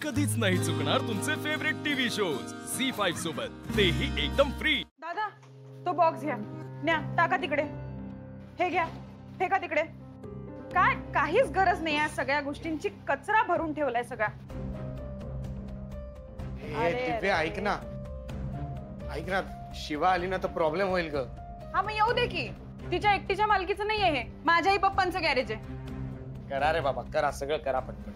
कधीच नाही चुकणार तुमचे फेवरेट टीव्ही शोज झी5 सोबत, तेही एकदम फ्री। दादा तो बॉक्स घ्या, न्या टाका तिकडे, हे घ्या फेका तिकडे। काय काहीच गरज नाही या सगळ्या गोष्टींची, कचरा भरून ठेवलाय सगळा। दिव्य ऐक ना, शिवा आली ना तर प्रॉब्लेम होईल ग। हा मग येऊ दे की, तिच्या एकटीच्या मालकीचं नाहीये हे, माझ्याही पप्पांचं गॅरेज आहे। करा रे बाबा, करा, सगळं करा पटकन।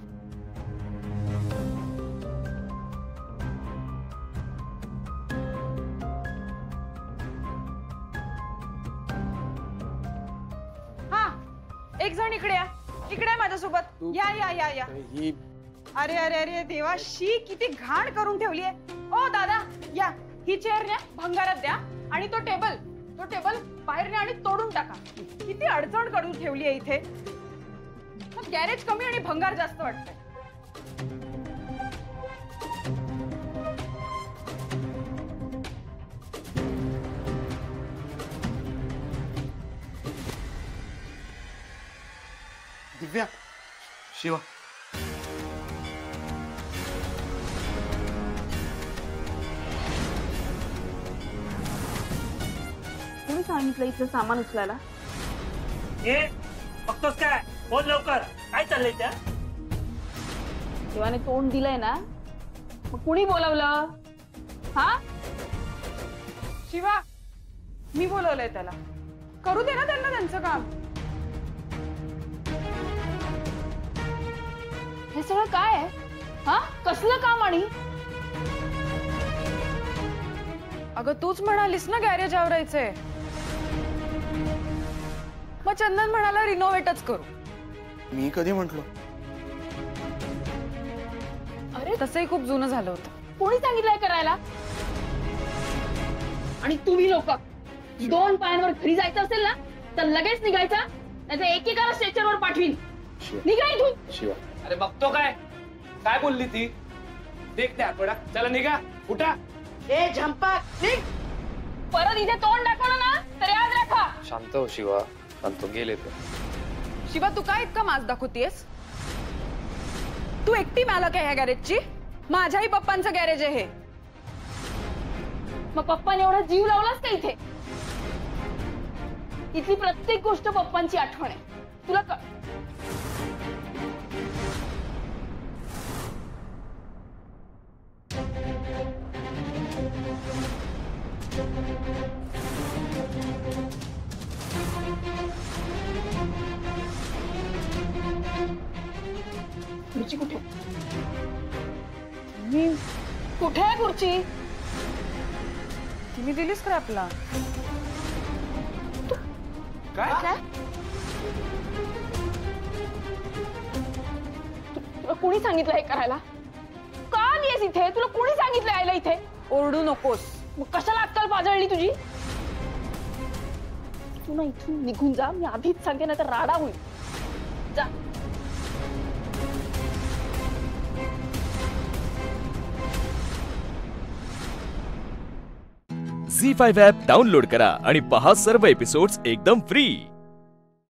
हा एक जण इकडे या, इकडे माझ्यासोबत या या या या। अरे अरे अरे देवा, शी किती घाण करून ठेवली आहे। ओ दादा या, ही चेअर न्या, भंगारात द्या, आणि तो टेबल बाहेर न्या आणि तोडून टाका। किती अडचण करून ठेवली आहे इथे। गॅरेज कमी आणि भंगार जास्त वाटतंय। दिव्या, शिवा, कोणी सांगितलं इथलं सामान उचलायला? बघतोस काय? बोल लवकर, काय चाललंय त्या? शिवाने तोंड दिलंय ना, मग कुणी बोलवलं? हा शिवा, मी बोलवलंय त्याला, करू दे ना त्यांना त्यांचं काम। हे सगळं काय आहे? हा कसलं काम? आणि अगं तूच म्हणालीस ना गॅरेज आवरायचंय, मग चंदन म्हणाला रिनोव्हेटच करू। मी कधी म्हंटलो? अरे तसंही खूप जुनं झालं होतं। कोणी सांगितलंय करायला? आणि तुम्ही लोक दोन पायांवर घरी जायचं असेल ना तर लगेच निघायचा, नाहीतर एकेकाला स्ट्रेचरवर पाठवीन। निघा इथून। शिवा, अरे बघतो काय काय बोलली ती, देख त्या आठवडा, चला निघा, उठा। ए झंपा, निघ। परत इथे तोंड दाखवलं ना तर याद राखा। शांत हो शिवा, शांत, गेले ते। शिवा तू काय इतका माज दाखवतेस? तू एकटी मालक आहे ह्या गॅरेजची? माझ्याही पप्पांचं गॅरेज आहे हे। मग पप्पाने एवढा जीव लावलास का इथे? इथली प्रत्येक गोष्ट पप्पांची आठवण आहे, तुला कळ? खुर्ची कुठे? कुठे आहे खुर्ची? तुम्ही दिलीस का आपला? काय? तुला कोणी सांगितलं हे करायला? का आलीयस इथे? तुला कोणी सांगितलं यायला इथे? ओरडू नकोस। मग कशाला अक्कल पाजळली तुझी? तू ना इथून निघून जा, मी आधीच सांगते, ना तर राडा होईल। जा। झी5 ॲप डाउनलोड करा आणि पहा सर्व एपिसोड्स एकदम फ्री।